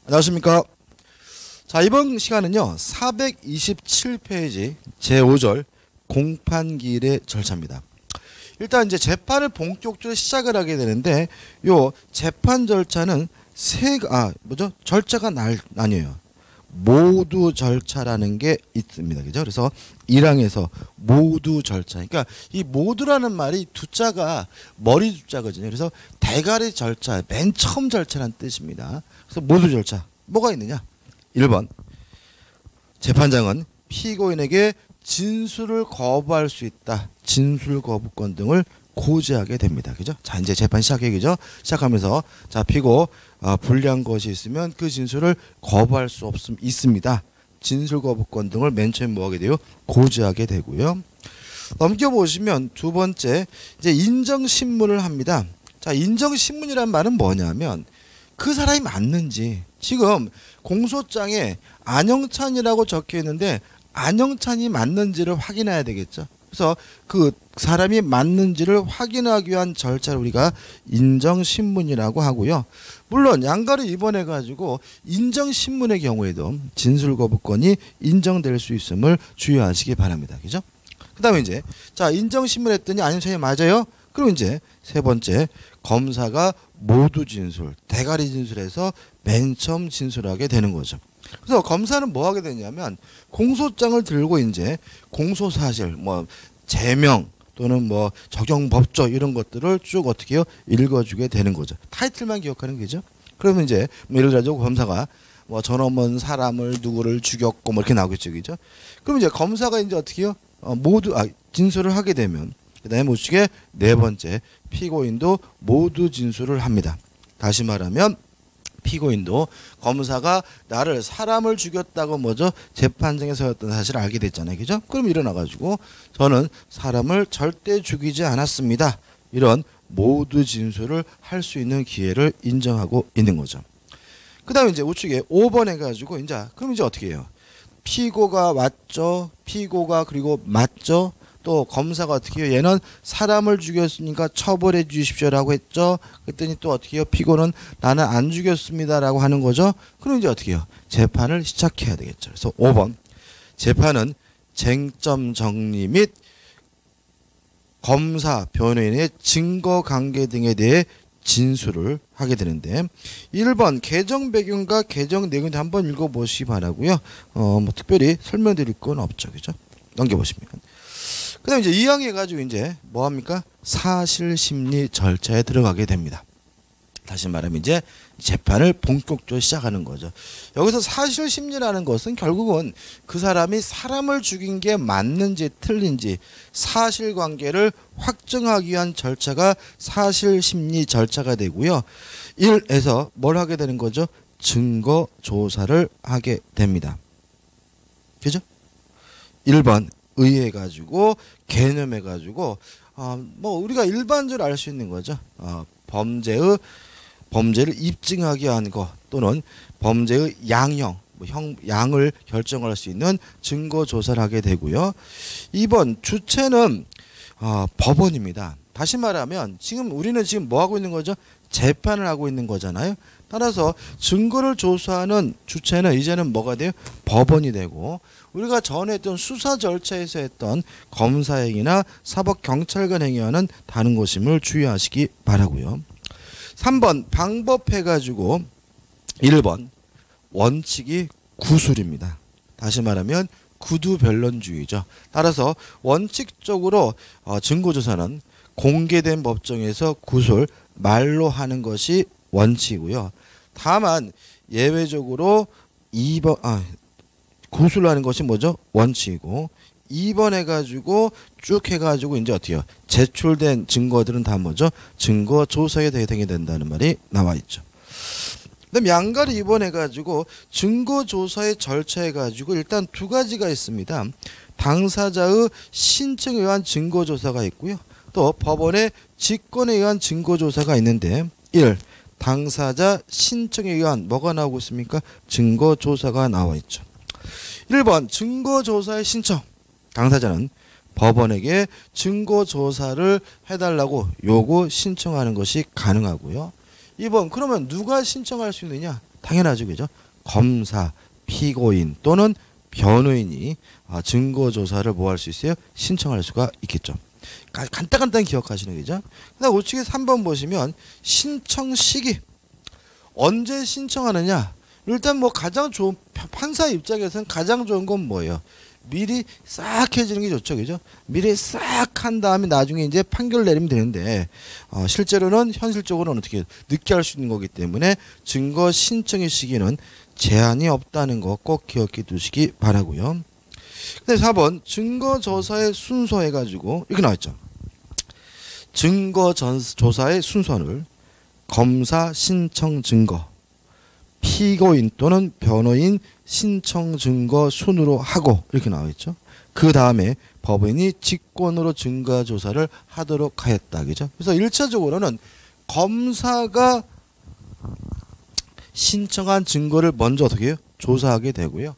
안녕하십니까. 자, 이번 시간은요 427페이지 제5절 공판기일의 절차입니다. 일단 이제 재판을 본격적으로 시작을 하게 되는데 요 재판 절차는 절차가 나뉘어요. 모두 절차라는 게 있습니다. 그죠? 그래서 1항에서 모두 절차. 그러니까 이 모두라는 말이 두자가 머리 두자거든요. 그래서 대가리 절차, 맨 처음 절차라는 뜻입니다. 그래서 모두 절차. 뭐가 있느냐? 1번. 재판장은 피고인에게 진술을 거부할 수 있다. 진술 거부권 등을 고지하게 됩니다. 그죠? 자, 이제 재판 시작하죠. 시작하면서 자, 피고 불리한 것이 있으면 그 진술을 거부할 수 있습니다. 진술 거부권 등을 맨 처음에 뭐 하게 돼요? 고지하게 되고요. 넘겨보시면 두 번째 이제 인정신문을 합니다. 자, 인정신문이란 말은 뭐냐면 그 사람이 맞는지, 지금 공소장에 안영찬이라고 적혀 있는데 안영찬이 맞는지를 확인해야 되겠죠. 그래서 그 사람이 맞는지를 확인하기 위한 절차를 우리가 인정신문이라고 하고요. 물론 양가를 입원해 가지고 인정신문의 경우에도 진술거부권이 인정될 수 있음을 주의하시기 바랍니다. 그죠? 그 다음에 이제 자, 인정신문 했더니 안영찬이 맞아요? 그럼 이제 세 번째, 검사가 모두 진술, 대가리 진술해서 맨 처음 진술하게 되는 거죠. 그래서 검사는 뭐 하게 되냐면 공소장을 들고 이제 공소사실, 뭐 제명 또는 뭐 적용법조 이런 것들을 쭉 어떻게 해요? 읽어주게 되는 거죠. 타이틀만 기억하는 거죠. 그러면 이제 뭐 예를 들어서 검사가 뭐 저놈은 사람을 누구를 죽였고 뭐 이렇게 나오겠죠, 그죠? 그럼 이제 검사가 이제 어떻게 해요? 모두 진술을 하게 되면 그다음에 우측에 네 번째, 피고인도 모두 진술을 합니다. 다시 말하면 피고인도 검사가 나를 사람을 죽였다고 뭐죠? 재판장에 서였던 사실을 알게 됐잖아요. 그죠? 그럼 일어나가지고 저는 사람을 절대 죽이지 않았습니다. 이런 모두 진술을 할 수 있는 기회를 인정하고 있는 거죠. 그 다음에 이제 우측에 5번 해가지고 그럼 이제 어떻게 해요? 피고가 맞죠? 피고가 그리고 맞죠? 또 검사가 어떻게 해요? 얘는 사람을 죽였으니까 처벌해 주십시오라고 했죠. 그랬더니 또 어떻게 해요? 피고는 나는 안 죽였습니다라고 하는 거죠. 그럼 이제 어떻게 해요? 재판을 시작해야 되겠죠. 그래서 5번. 재판은 쟁점 정리 및 검사, 변호인의 증거 관계 등에 대해 진술을 하게 되는데 1번 개정 배경과 개정 내용도 한번 읽어보시기 바라고요. 뭐 특별히 설명드릴 건 없죠. 그죠? 넘겨보시면. 그 다음에 이제 2항 해가지고 이제 뭐 합니까? 사실심리 절차에 들어가게 됩니다. 다시 말하면 이제 재판을 본격적으로 시작하는 거죠. 여기서 사실심리라는 것은 결국은 그 사람이 사람을 죽인 게 맞는지 틀린지 사실관계를 확정하기 위한 절차가 사실심리 절차가 되고요. 1에서 뭘 하게 되는 거죠? 증거조사를 하게 됩니다. 그죠? 1번 의해가지고 개념해가지고 뭐 우리가 일반적으로 알 수 있는 거죠. 범죄를 입증하기 위한 거 또는 범죄의 양형, 양을 결정할 수 있는 증거 조사를 하게 되고요. 2번 주체는 법원입니다. 다시 말하면 우리는 지금 뭐 하고 있는 거죠? 재판을 하고 있는 거잖아요. 따라서 증거를 조사하는 주체는 이제는 뭐가 돼요? 법원이 되고 우리가 전에 했던 수사 절차에서 했던 검사행위나 사법경찰관 행위와는 다른 것임을 주의하시기 바라고요. 3번 방법해가지고 1번 원칙이 구술입니다. 다시 말하면 구두변론주의죠. 따라서 원칙적으로 증거조사는 공개된 법정에서 구술 말로 하는 것이 원칙이고요. 다만 예외적으로 2번 구술하는 것이 뭐죠? 원칙이고 2번 해가지고 쭉 해가지고 이제 어떻게 해요? 제출된 증거들은 다 뭐죠? 증거 조사에 대상이 된다는 말이 나와 있죠. 그다음 양가를 2번 해가지고 증거 조사의 절차 해가지고 일단 두 가지가 있습니다. 당사자의 신청에 의한 증거 조사가 있고요. 또 법원의 직권에 의한 증거 조사가 있는데 1. 당사자 신청에 의한 뭐가 나오고 있습니까? 증거 조사가 나와 있죠. 1번 증거조사의 신청. 당사자는 법원에게 증거조사를 해달라고 요구 신청하는 것이 가능하고요. 2번 그러면 누가 신청할 수 있느냐? 당연하죠. 그죠? 검사, 피고인 또는 변호인이 증거조사를 뭐 할 수 있어요? 신청할 수가 있겠죠. 간단히 기억하시는 거죠. 그다음 우측에 3번 보시면 신청 시기. 언제 신청하느냐? 일단 뭐 가장 좋은 판사 입장에서는 가장 좋은 건 뭐예요? 미리 싹 해주는 게 좋죠, 그죠? 미리 싹 한 다음에 나중에 이제 판결 내리면 되는데 실제로는 현실적으로는 어떻게 늦게 할 수 있는 거기 때문에 증거 신청의 시기는 제한이 없다는 거 꼭 기억해 두시기 바라고요. 근데 4번 증거조사의 순서 해가지고 이렇게 나왔죠. 증거조사의 순서를 검사 신청 증거, 피고인 또는 변호인 신청 증거 순으로 하고 이렇게 나와 있죠. 그 다음에 법원이 직권으로 증거 조사를 하도록 하였다. 그죠? 그래서 1차적으로는 검사가 신청한 증거를 먼저 어떻게 해요? 조사하게 되고요.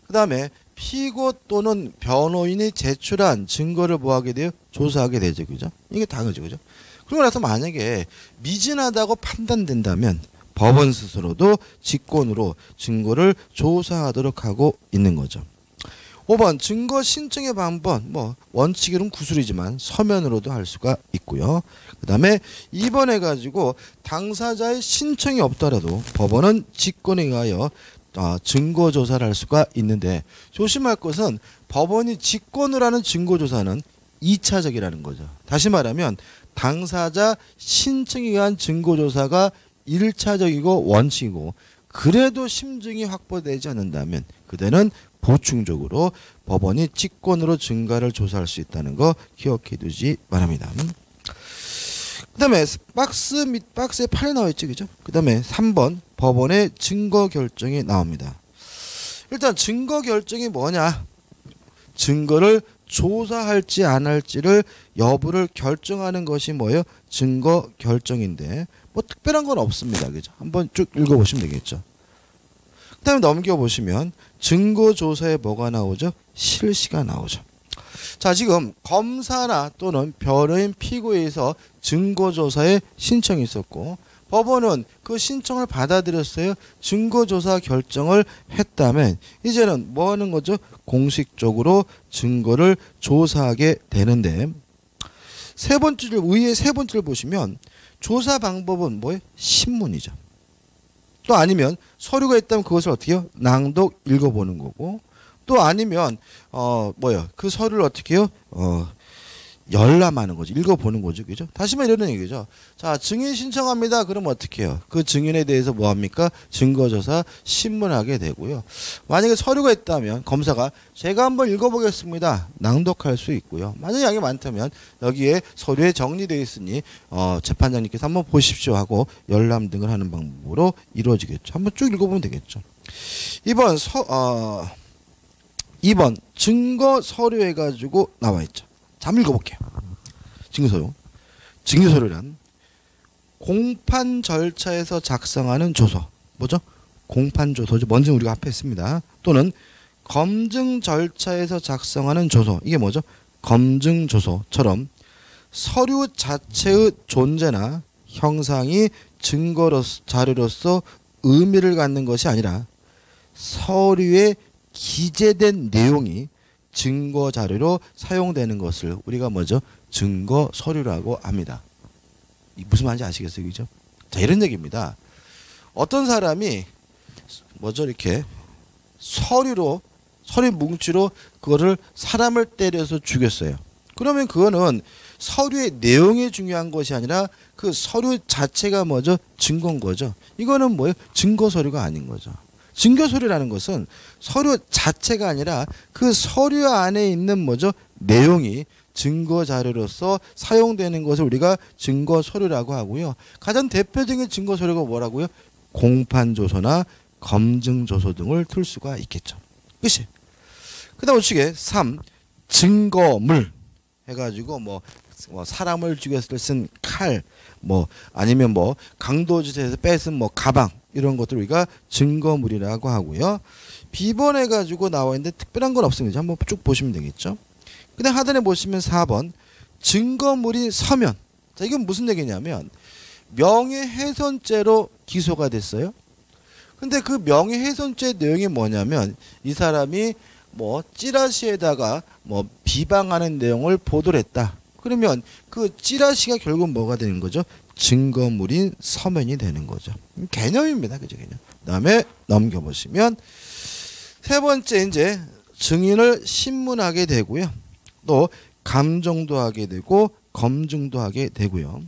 그 다음에 피고 또는 변호인이 제출한 증거를 뭐 하게 돼요? 조사하게 되죠. 그죠? 이게 당연하죠. 그죠? 그러고 나서 만약에 미진하다고 판단된다면 법원 스스로도 직권으로 증거를 조사하도록 하고 있는 거죠. 5번 증거 신청의 방법 뭐 원칙으로는 구술이지만 서면으로도 할 수가 있고요. 그 다음에 2번 해가지고 당사자의 신청이 없더라도 법원은 직권에 의하여 증거조사를 할 수가 있는데 조심할 것은 법원이 직권으로 하는 증거조사는 2차적이라는 거죠. 다시 말하면 당사자 신청에 의한 증거조사가 1차적이고 원칙이고 그래도 심증이 확보되지 않는다면 그때는 보충적으로 법원이 직권으로 증거를 조사할 수 있다는 거 기억해 두지 바랍니다. 그 다음에 박스에 8에 나와 있죠. 그죠? 그 다음에 3번 법원의 증거 결정이 나옵니다. 일단 증거 결정이 뭐냐? 증거를 조사할지 안 할지를 여부를 결정하는 것이 뭐예요? 증거 결정인데 뭐 특별한 건 없습니다. 그죠? 한번 쭉 읽어보시면 되겠죠. 그 다음에 넘겨보시면 증거조사에 뭐가 나오죠? 실시가 나오죠. 자, 지금 검사나 또는 변호인 피고에서 증거조사에 신청이 있었고 법원은 그 신청을 받아들였어요. 증거조사 결정을 했다면 이제는 뭐 하는 거죠? 공식적으로 증거를 조사하게 되는데 위에 세 번째를 보시면 조사 방법은 뭐예요? 신문이죠. 또 아니면 서류가 있다면 그것을 어떻게 해요? 낭독 읽어보는 거고 또 아니면 그 서류를 어떻게 해요? 열람하는 거죠. 읽어보는 거죠. 그죠? 다시 말해 이런 얘기죠. 자, 증인 신청합니다. 그럼 어떻게 해요? 그 증인에 대해서 뭐 합니까? 증거조사 신문하게 되고요. 만약에 서류가 있다면 검사가 제가 한번 읽어보겠습니다. 낭독할 수 있고요. 만약에 양이 많다면 여기에 서류에 정리되어 있으니 재판장님께서 한번 보십시오 하고 열람 등을 하는 방법으로 이루어지겠죠. 한번 쭉 읽어보면 되겠죠. 2번 증거 서류 해가지고 나와 있죠. 자, 한번 읽어볼게요. 증거서류. 증거서류란 공판 절차에서 작성하는 조서. 뭐죠? 공판 조서죠. 먼저 우리가 앞에 했습니다. 또는 검증 절차에서 작성하는 조서. 이게 뭐죠? 검증 조서처럼 서류 자체의 존재나 형상이 증거로서 자료로서 의미를 갖는 것이 아니라 서류에 기재된 내용이 증거 자료로 사용되는 것을 우리가 뭐죠? 증거 서류라고 합니다. 무슨 말인지 아시겠어요? 그죠? 자, 이런 얘기입니다. 어떤 사람이 뭐죠? 이렇게 서류 뭉치로 그거를 사람을 때려서 죽였어요. 그러면 그거는 서류의 내용이 중요한 것이 아니라 그 서류 자체가 뭐죠? 증거인 거죠. 이거는 뭐예요? 증거 서류가 아닌 거죠. 증거 서류라는 것은 서류 자체가 아니라 그 서류 안에 있는 뭐죠? 내용이 증거 자료로서 사용되는 것을 우리가 증거 서류라고 하고요. 가장 대표적인 증거 서류가 뭐라고요? 공판 조서나 검증 조서 등을 틀 수가 있겠죠. 그치? 그다음 우측에 3 증거물 해가지고 뭐 사람을 죽였을 때 쓴 칼, 아니면 강도지에서 뺏은 가방 이런 것들 우리가 증거물이라고 하고요. 비번해가지고 나와 있는데 특별한 건 없습니다. 한번 쭉 보시면 되겠죠. 그다음 하단에 보시면 4번 증거물이 서면. 자, 이건 무슨 얘기냐면 명예훼손죄로 기소가 됐어요. 근데 그 명예훼손죄 내용이 뭐냐면 이 사람이 뭐 찌라시에다가 뭐 비방하는 내용을 보도를 했다. 그러면 그 찌라시가 결국 뭐가 되는 거죠? 증거물인 서면이 되는 거죠. 개념입니다. 그죠? 개념. 그다음에 넘겨보시면 세 번째 이제 증인을 신문하게 되고요. 또 감정도 하게 되고 검증도 하게 되고요.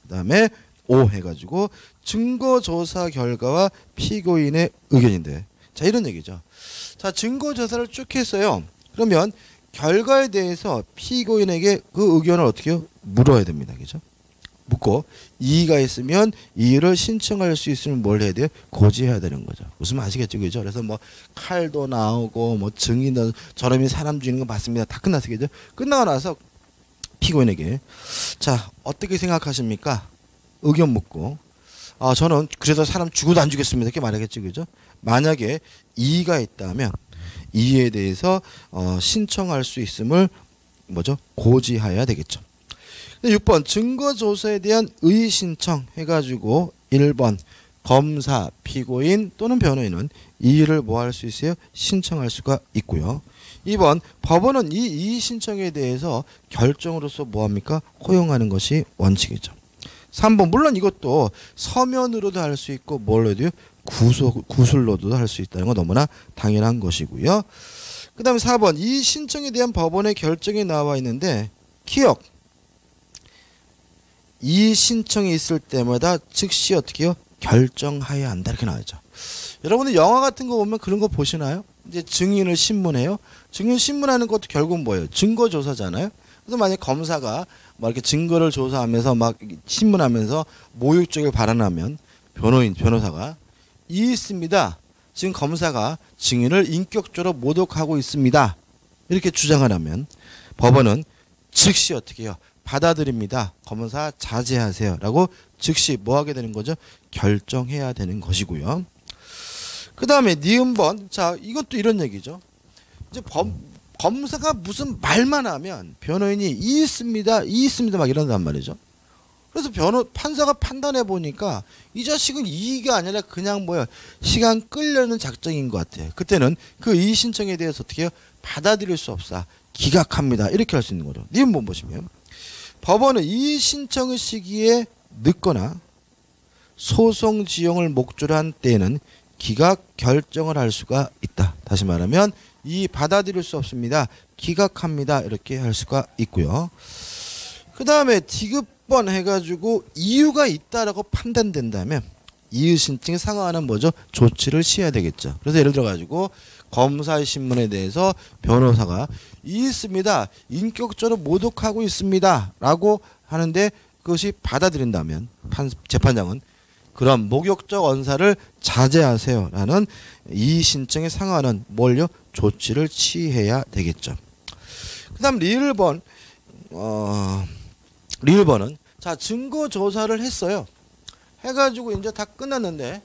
그다음에 5 해가지고 증거조사 결과와 피고인의 의견인데, 자 이런 얘기죠. 자 증거조사를 쭉 했어요. 그러면 결과에 대해서 피고인에게 그 의견을 어떻게 해요? 물어야 됩니다. 그죠? 묻고 이의가 있으면 이의를 신청할 수 있으면 뭘 해야 돼요? 고지해야 되는 거죠. 무슨 말 아시겠죠? 그죠? 그래서 뭐 칼도 나오고 뭐 증인은 저놈이 사람 죽이는 거 맞습니다. 다 끝났어요. 그죠? 끝나고 나서 피고인에게 자 어떻게 생각하십니까? 의견 묻고 저는 그래도 사람 죽어도 안 죽겠습니다. 이렇게 말하겠죠. 그죠? 만약에 이의가 있다면 이의에 대해서 신청할 수 있음을 뭐죠? 고지해야 되겠죠. 6번 증거조사에 대한 의의 신청 해가지고 1번 검사, 피고인 또는 변호인은 이의를 뭐 할 수 있어요? 신청할 수가 있고요. 2번 법원은 이 이의 신청에 대해서 결정으로서 뭐합니까? 허용하는 것이 원칙이죠. 3번 물론 이것도 서면으로도 할 수 있고 뭘로 해도요? 구술로도 할 수 있다는 건 너무나 당연한 것이고요. 그 다음에 4번 이의 신청에 대한 법원의 결정이 나와 있는데 기억 이의 신청이 있을 때마다 즉시 어떻게 해요? 결정해야 한다 이렇게 나와있죠. 여러분들 영화 같은 거 보면 그런 거 보시나요? 이제 증인을 신문해요. 증인 신문하는 것도 결국 뭐예요? 증거조사잖아요. 그래서 만약 검사가 막 이렇게 증거를 조사하면서 막 신문하면서 모욕적을 발언하면 변호사가 이의 있습니다. 지금 검사가 증인을 인격적으로 모독하고 있습니다. 이렇게 주장을 하면 법원은 즉시 어떻게 해요? 받아들입니다. 검사 자제하세요. 라고 즉시 뭐 하게 되는 거죠? 결정해야 되는 것이고요. 그 다음에 니은번. 자, 이것도 이런 얘기죠. 이제 검사가 무슨 말만 하면 변호인이 이 있습니다. 막 이런단 말이죠. 그래서 판사가 판단해 보니까 이 자식은 이의가 아니라 그냥 뭐야 시간 끌려는 작정인 것 같아요. 그때는 그 이의 신청에 대해서 어떻게 해요? 받아들일 수 없어. 기각합니다. 이렇게 할 수 있는 거죠. 니은번 보시면 법원은 이의 신청의 시기에 늦거나 소송 지용을 목적으로 한 때에는 기각 결정을 할 수가 있다. 다시 말하면 이 받아들일 수 없습니다. 기각합니다. 이렇게 할 수가 있고요. 그 다음에 디귿번 해가지고 이유가 있다라고 판단된다면 이의 신청에 상응하는 뭐죠? 조치를 취해야 되겠죠. 그래서 예를 들어가지고 검사의 신문에 대해서 변호사가 이의 있습니다. 인격적으로 모독하고 있습니다. 라고 하는데 그것이 받아들인다면 재판장은 그런 모욕적 언사를 자제하세요. 라는 이의 신청에 상응하는 뭘요? 조치를 취해야 되겠죠. 그 다음 리을번은 자 증거 조사를 했어요. 해가지고 이제 다 끝났는데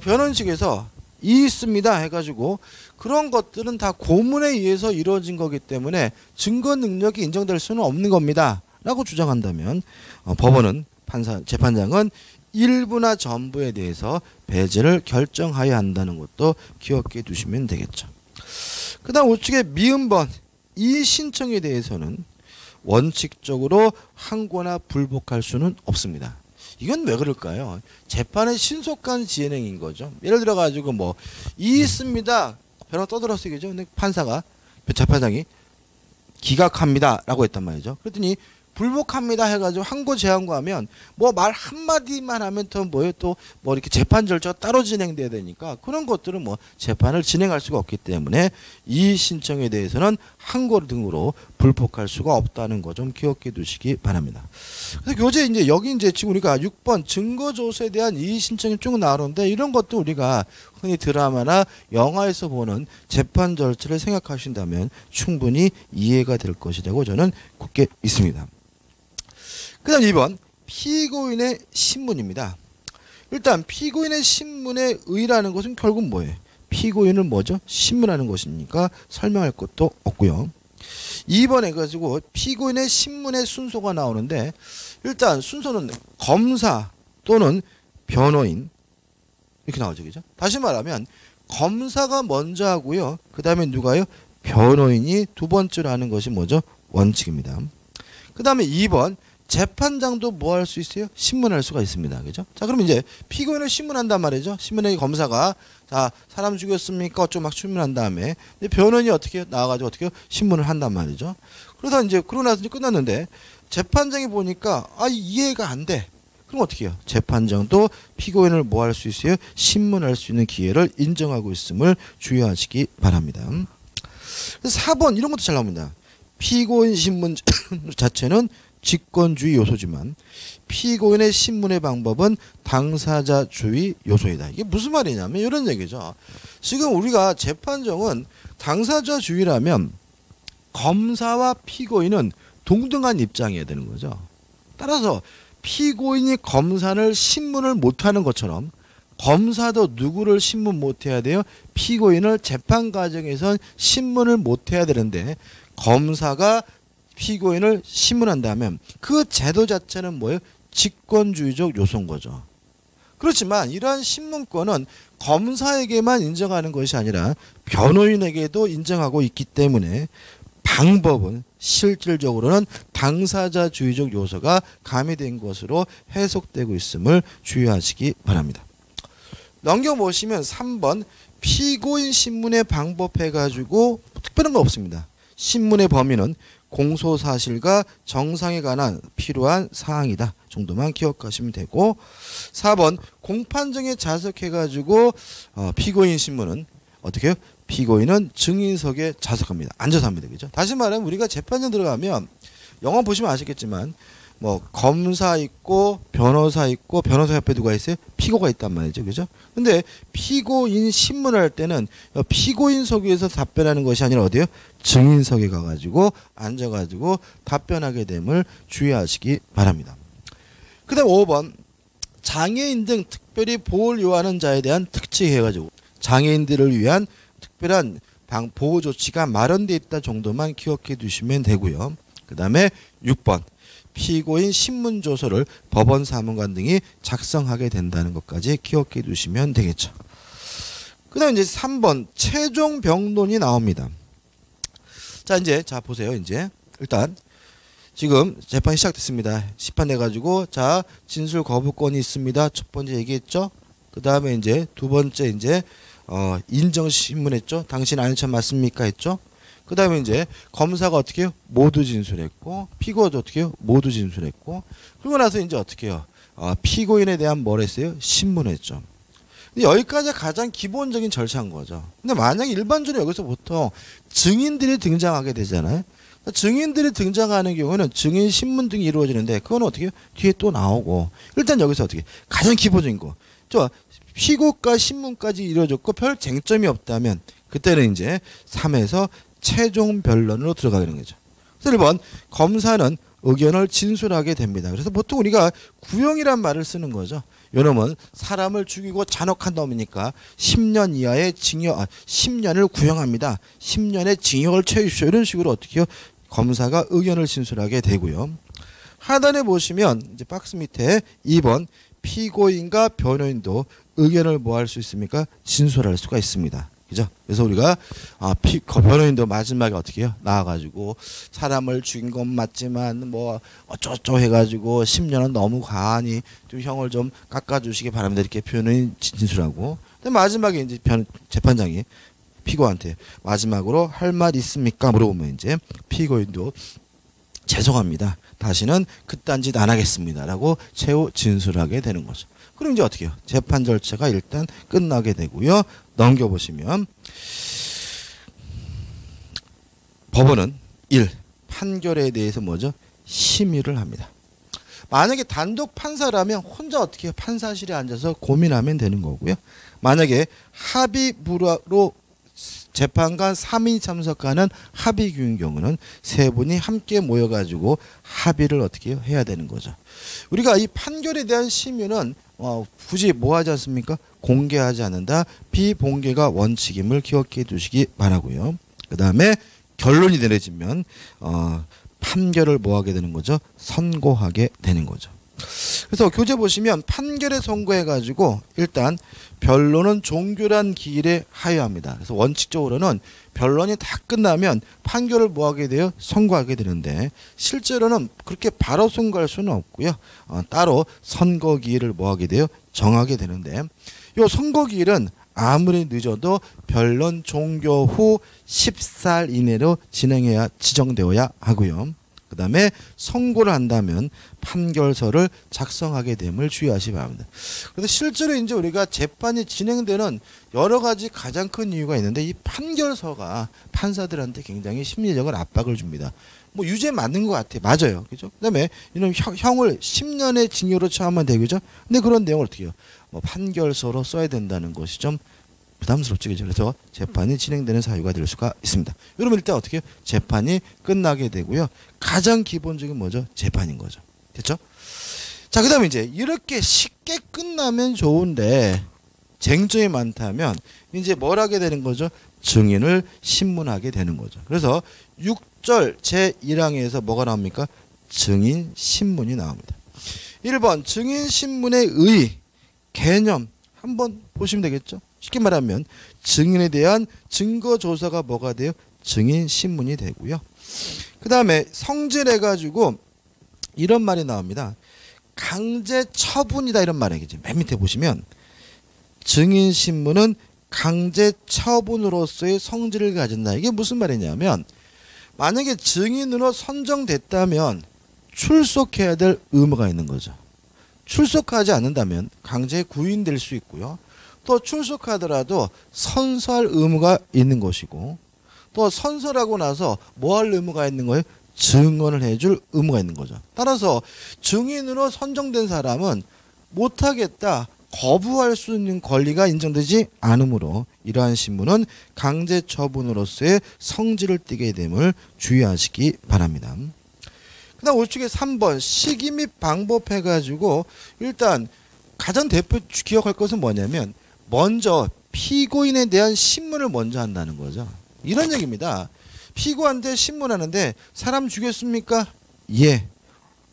변호인 측에서 이 있습니다 해가지고 그런 것들은 다 고문에 의해서 이루어진 거기 때문에 증거 능력이 인정될 수는 없는 겁니다 라고 주장한다면 법원은 재판장은 일부나 전부에 대해서 배제를 결정하여야 한다는 것도 기억해 두시면 되겠죠. 그 다음 우측에 미음번 이 신청에 대해서는 원칙적으로 항고나 불복할 수는 없습니다. 이건 왜 그럴까요? 재판의 신속한 진행인 거죠. 예를 들어 가지고 뭐 이 있습니다. 변호사 떠들었어요. 그죠? 근데 재판장이 기각합니다. 라고 했단 말이죠. 그랬더니 불복합니다 해가지고 항고 재항고하면 뭐 말 한마디만 하면 또 뭐예요? 또 뭐 이렇게 재판 절차가 따로 진행돼야 되니까 그런 것들은 뭐 재판을 진행할 수가 없기 때문에 이 신청에 대해서는 항고 등으로 불복할 수가 없다는 거 좀 기억해 두시기 바랍니다. 그래서 교재 이제 여기 이제 지금 우리가 6번 증거조사에 대한 이의 신청이 쭉 나오는데 이런 것도 우리가 흔히 드라마나 영화에서 보는 재판 절차를 생각하신다면 충분히 이해가 될 것이라고 저는 굳게 믿습니다. 그 다음 2번 피고인의 신문입니다. 일단 피고인의 신문의 의라는 것은 결국 뭐예요? 피고인을 뭐죠? 신문하는 것이니까 설명할 것도 없고요. 2번 해가지고 피고인의 신문의 순서가 나오는데 일단 순서는 검사, 또는 변호인 이렇게 나오죠. 그죠? 다시 말하면 검사가 먼저 하고요. 그 다음에 누가요? 변호인이 두 번째로 하는 것이 뭐죠? 원칙입니다. 그 다음에 2번 재판장도 뭐 할 수 있어요? 신문할 수가 있습니다. 그죠? 자, 그럼 이제 피고인을 신문한단 말이죠. 신문의 검사가 자, 사람 죽였습니까? 어쩌고 막 신문한 다음에 변호인이 어떻게 해요? 나와가지고 어떻게 해요? 신문을 한단 말이죠. 그러다 이제 그러고 나서 이제 끝났는데 재판장이 보니까 이해가 안 돼. 그럼 어떻게 해요? 재판장도 피고인을 뭐 할 수 있어요? 신문할 수 있는 기회를 인정하고 있음을 주의하시기 바랍니다. 4번 이런 것도 잘 나옵니다. 피고인 신문 자체는 직권주의 요소지만 피고인의 신문의 방법은 당사자주의 요소이다. 이게 무슨 말이냐면 이런 얘기죠. 지금 우리가 재판정은 당사자주의라면 검사와 피고인은 동등한 입장이어야 되는 거죠. 따라서 피고인이 검사를 신문을 못하는 것처럼 검사도 누구를 신문 못해야 돼요? 피고인을 재판 과정에선 신문을 못해야 되는데 검사가 피고인을 신문한다면 그 제도 자체는 뭐예요? 직권주의적 요소인 거죠. 그렇지만 이러한 신문권은 검사에게만 인정하는 것이 아니라 변호인에게도 인정하고 있기 때문에 방법은 실질적으로는 당사자주의적 요소가 가미된 것으로 해석되고 있음을 주의하시기 바랍니다. 넘겨보시면 3번 피고인 신문의 방법 해가지고 특별한 거 없습니다. 신문의 범위는 공소사실과 정상에 관한 필요한 사항이다 정도만 기억하시면 되고 4번 공판정에 자석해가지고 피고인 신문은 어떻게 해요? 피고인은 증인석에 자석합니다. 앉아서 합니다. 그죠? 다시 말하면 우리가 재판정 들어가면 영화 보시면 아시겠지만 뭐 검사 있고 변호사 있고 변호사 옆에 누가 있어요? 피고가 있단 말이죠. 그죠? 근데 피고인 신문할 때는 피고인석에서 답변하는 것이 아니라 어디요? 증인석에 가가지고 앉아가지고 답변하게 됨을 주의하시기 바랍니다. 그 다음 5번 장애인 등 특별히 보호를 요하는 자에 대한 특칙해가지고 장애인들을 위한 특별한 보호 조치가 마련되어 있다 정도만 기억해 두시면 되고요. 그 다음에 6번 피고인 신문조서를 법원 사무관 등이 작성하게 된다는 것까지 기억해 두시면 되겠죠. 그 다음에 이제 3번 최종 병론이 나옵니다. 자 이제 자 보세요. 이제 일단 지금 재판이 시작됐습니다. 시판돼 가지고 자 진술 거부권이 있습니다. 첫 번째 얘기했죠. 그 다음에 이제 두 번째 이제 인정 신문했죠. 당신 아는 척 맞습니까 했죠. 그 다음에 이제 검사가 어떻게 해요? 모두 진술했고 피고도 어떻게 해요? 모두 진술했고 그러고 나서 이제 어떻게 해요? 피고인에 대한 뭘 했어요? 신문했죠. 근데 여기까지 가장 기본적인 절차인 거죠. 근데 만약에 일반적으로 여기서 보통 증인들이 등장하게 되잖아요. 증인들이 등장하는 경우는 증인 신문 등이 이루어지는데 그건 어떻게 해요? 뒤에 또 나오고 일단 여기서 어떻게 가장 기본적인 거 피고과 신문까지 이루어졌고 별 쟁점이 없다면 그때는 이제 3에서 최종 변론으로 들어가게 되는 거죠. 그래서 1번 검사는 의견을 진술하게 됩니다. 그래서 보통 우리가 구형이란 말을 쓰는 거죠. 요놈은 사람을 죽이고 잔혹한 놈이니까 10년 이하의 징역, 10년을 구형합니다. 10년의 징역을 처해주십시오. 이런 식으로 어떻게 해요? 검사가 의견을 진술하게 되고요. 하단에 보시면 이제 박스 밑에 2번 피고인과 변호인도 의견을 뭐 할 수 있습니까? 진술할 수가 있습니다. 그죠? 그래서 우리가 변호인도 마지막에 어떻게 해요? 나와가지고 사람을 죽인 건 맞지만 뭐 어쩌고 해가지고 10년은 너무 과하니 좀 형을 좀 깎아주시기 바랍니다. 이렇게 변호인 진술하고 근데 마지막에 이제 재판장이 피고한테 마지막으로 할 말 있습니까? 물어보면 이제 피고인도 죄송합니다. 다시는 그딴 짓 안 하겠습니다. 라고 최후 진술하게 되는 거죠. 그럼 이제 어떻게 해요? 재판 절차가 일단 끝나게 되고요. 넘겨보시면 법원은 1. 판결에 대해서 뭐죠? 심의를 합니다. 만약에 단독 판사라면 혼자 어떻게 해요? 판사실에 앉아서 고민하면 되는 거고요. 만약에 합의 불허로 재판관 3인이 참석하는 합의규인 경우는 세 분이 함께 모여가지고 합의를 어떻게 해야 되는 거죠. 우리가 이 판결에 대한 심의는 굳이 뭐 하지 않습니까? 공개하지 않는다. 비공개가 원칙임을 기억해 두시기 바라고요. 그 다음에 결론이 내려지면 판결을 뭐 하게 되는 거죠? 선고하게 되는 거죠. 그래서 교재 보시면 판결에 선고해가지고 일단 변론은 종결한 기일에 하여합니다. 그래서 원칙적으로는 변론이 다 끝나면 판결을 뭐하게 돼요? 선고하게 되는데 실제로는 그렇게 바로 선고할 수는 없고요. 따로 선고 기일을 뭐하게 돼요? 정하게 되는데 이 선고 기일은 아무리 늦어도 변론 종교 후 14일 이내로 진행해야 지정되어야 하고요. 그 다음에 선고를 한다면 판결서를 작성하게 됨을 주의하시 바랍니다. 그래서 실제로 이제 우리가 재판이 진행되는 여러 가지 가장 큰 이유가 있는데 이 판결서가 판사들한테 굉장히 심리적인 압박을 줍니다. 뭐 유죄 맞는 것 같아요. 맞아요. 그죠? 그 다음에 이런 형을 10년의 징역으로 처하면 되겠죠? 근데 그런 내용을 어떻게 해요? 뭐 판결서로 써야 된다는 것이 좀 부담스럽죠. 그죠? 그래서 재판이 진행되는 사유가 될 수가 있습니다. 여러분 일단 어떻게 해요? 재판이 끝나게 되고요. 가장 기본적인 뭐죠? 재판인 거죠. 됐죠? 자, 그 다음에 이제 이렇게 쉽게 끝나면 좋은데 쟁점이 많다면 이제 뭘 하게 되는 거죠? 증인을 신문하게 되는 거죠. 그래서 6절 제1항에서 뭐가 나옵니까? 증인 신문이 나옵니다. 1번 증인 신문의 의 개념 한번 보시면 되겠죠? 쉽게 말하면 증인에 대한 증거 조사가 뭐가 돼요? 증인 신문이 되고요. 그 다음에 성질해가지고 이런 말이 나옵니다. 강제 처분이다 이런 말이겠죠. 맨 밑에 보시면 증인 신문은 강제 처분으로서의 성질을 가진다. 이게 무슨 말이냐면 만약에 증인으로 선정됐다면 출석해야 될 의무가 있는 거죠. 출석하지 않는다면 강제 구인될 수 있고요. 또 출석하더라도 선서할 의무가 있는 것이고 또 선서하고 나서 뭐 할 의무가 있는 거예요? 증언을 해줄 의무가 있는 거죠. 따라서 증인으로 선정된 사람은 못하겠다, 거부할 수 있는 권리가 인정되지 않으므로 이러한 신문은 강제 처분으로서의 성질을 띠게 됨을 주의하시기 바랍니다. 그 다음 우측에 3번 시기 및 방법 해가지고 일단 가장 대표 기억할 것은 뭐냐면 먼저 피고인에 대한 신문을 먼저 한다는 거죠. 이런 얘기입니다. 피고한테 신문하는데 사람 죽였습니까? 예.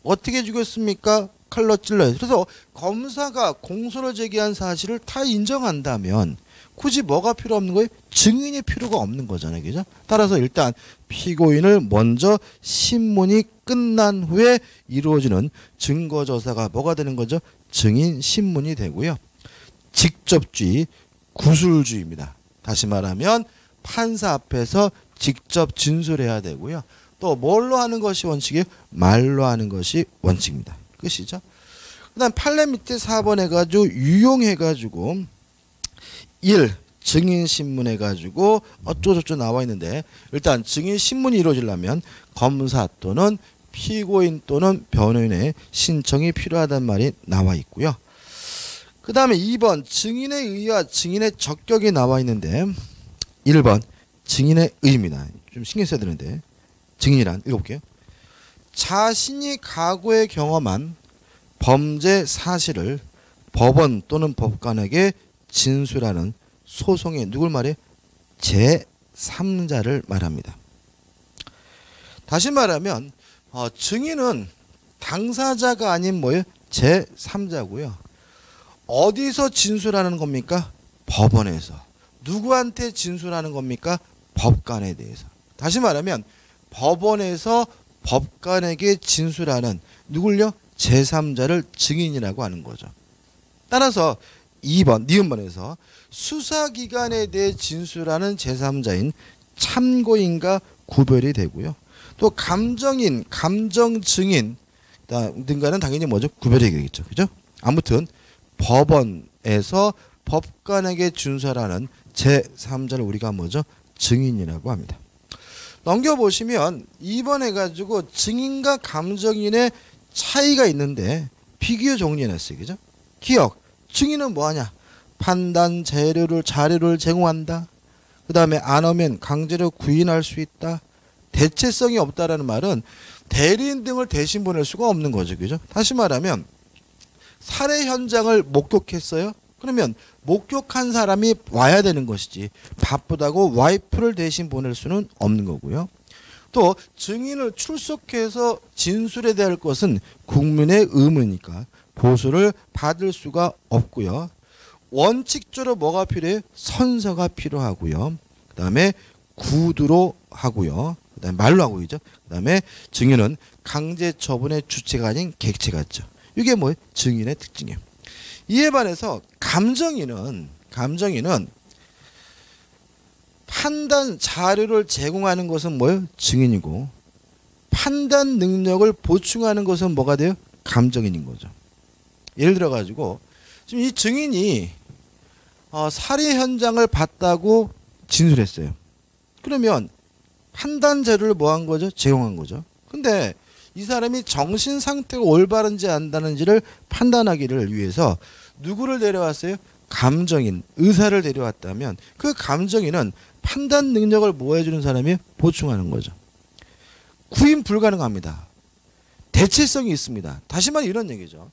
어떻게 죽였습니까? 칼로 찔러요. 그래서 검사가 공소를 제기한 사실을 다 인정한다면 굳이 뭐가 필요 없는 거예요? 증인이 필요가 없는 거잖아요. 그죠? 따라서 일단 피고인을 먼저 신문이 끝난 후에 이루어지는 증거조사가 뭐가 되는 거죠? 증인 신문이 되고요. 직접주의, 구술주의입니다. 다시 말하면 판사 앞에서 직접 진술해야 되고요. 또 뭘로 하는 것이 원칙이에요? 말로 하는 것이 원칙입니다. 끝이죠. 그 다음 판례 밑에 4번 해가지고 유용해가지고 1. 증인신문 해가지고 어쩌고저쩌고 나와 있는데 일단 증인신문이 이루어지려면 검사 또는 피고인 또는 변호인의 신청이 필요하다는 말이 나와 있고요. 그 다음에 2번 증인의 의와 증인의 적격이 나와 있는데 1번 증인의 의입니다. 좀 신경 써야 되는데 증인이란 읽어볼게요. 자신이 과거에 경험한 범죄 사실을 법원 또는 법관에게 진술하는 소송의 누굴 말해? 제3자를 말합니다. 다시 말하면 증인은 당사자가 아닌 뭐예요? 제3자고요. 어디서 진술하는 겁니까? 법원에서. 누구한테 진술하는 겁니까? 법관에 대해서. 다시 말하면 법원에서 법관에게 진술하는 누굴요? 제3자를 증인이라고 하는 거죠. 따라서 2번, 니은번에서 수사기관에 대해 진술하는 제3자인 참고인과 구별이 되고요. 또 감정인, 감정증인 등과는 당연히 뭐죠? 구별이 되겠죠. 그죠? 아무튼 법원에서 법관에게 진술하는 제3자를 우리가 뭐죠? 증인이라고 합니다. 넘겨보시면 2번 해가지고 증인과 감정인의 차이가 있는데 비교 정리해놨어요. 그죠? 기억. 증인은 뭐하냐? 판단 자료를 제공한다. 그 다음에 안 오면 강제로 구인할 수 있다. 대체성이 없다라는 말은 대리인 등을 대신 보낼 수가 없는 거죠. 그죠? 다시 말하면 살해 현장을 목격했어요. 그러면 목격한 사람이 와야 되는 것이지 바쁘다고 와이프를 대신 보낼 수는 없는 거고요. 또 증인을 출석해서 진술에 대할 것은 국민의 의무니까 보수를 받을 수가 없고요. 원칙적으로 뭐가 필요해요? 선서가 필요하고요. 그 다음에 구두로 하고요. 그 다음에 말로 하고 있죠. 그 다음에 증인은 강제 처분의 주체가 아닌 객체 같죠. 이게 뭐예요? 증인의 특징이에요. 이에 반해서 감정인은 판단 자료를 제공하는 것은 뭐예요? 증인이고 판단 능력을 보충하는 것은 뭐가 돼요? 감정인인 거죠. 예를 들어 가지고 지금 이 증인이 살해 현장을 봤다고 진술했어요. 그러면 판단 자료를 뭐 한 거죠? 제공한 거죠. 근데 이 사람이 정신 상태가 올바른지 안다는지를 판단하기를 위해서 누구를 데려왔어요? 감정인, 의사를 데려왔다면 그 감정인은 판단 능력을 뭐 해주는 사람이 보충하는 거죠. 구인 불가능합니다. 대체성이 있습니다. 다시 말해 이런 얘기죠.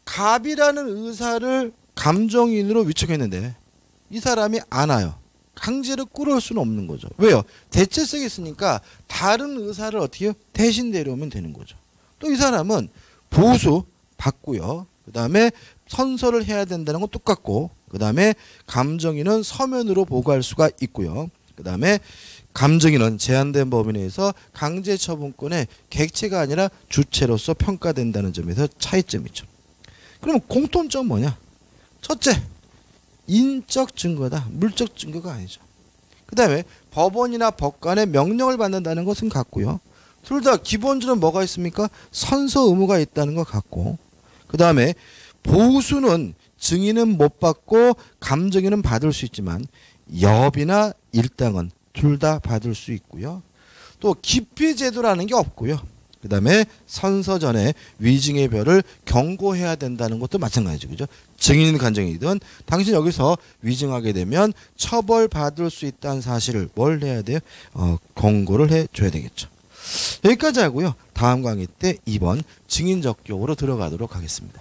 갑이라는 의사를 감정인으로 위촉했는데 이 사람이 안 와요. 강제로 끌어올 수는 없는 거죠. 왜요? 대체성이 있으니까 다른 의사를 어떻게 해요? 대신 데려오면 되는 거죠. 또 이 사람은 보수 받고요. 그 다음에 선서를 해야 된다는 건 똑같고 그 다음에 감정인은 서면으로 보고할 수가 있고요. 그 다음에 감정인은 제한된 범위 내에서 강제처분권의 객체가 아니라 주체로서 평가된다는 점에서 차이점이죠. 그럼 공통점 뭐냐? 첫째, 인적 증거다. 물적 증거가 아니죠. 그 다음에 법원이나 법관의 명령을 받는다는 것은 같고요. 둘 다 기본적으로 뭐가 있습니까? 선서 의무가 있다는 것 같고 그 다음에 보수는 증인은 못 받고 감정인은 받을 수 있지만 여비나 일당은 둘 다 받을 수 있고요. 또 기피제도라는 게 없고요. 그 다음에 선서 전에 위증의 별을 경고해야 된다는 것도 마찬가지죠. 그죠? 증인이든 감정인이든 당신 여기서 위증하게 되면 처벌받을 수 있다는 사실을 뭘 해야 돼요? 경고를 해줘야 되겠죠. 여기까지 하고요. 다음 강의 때 2번 증인적 교으로 들어가도록 하겠습니다.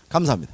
감사합니다.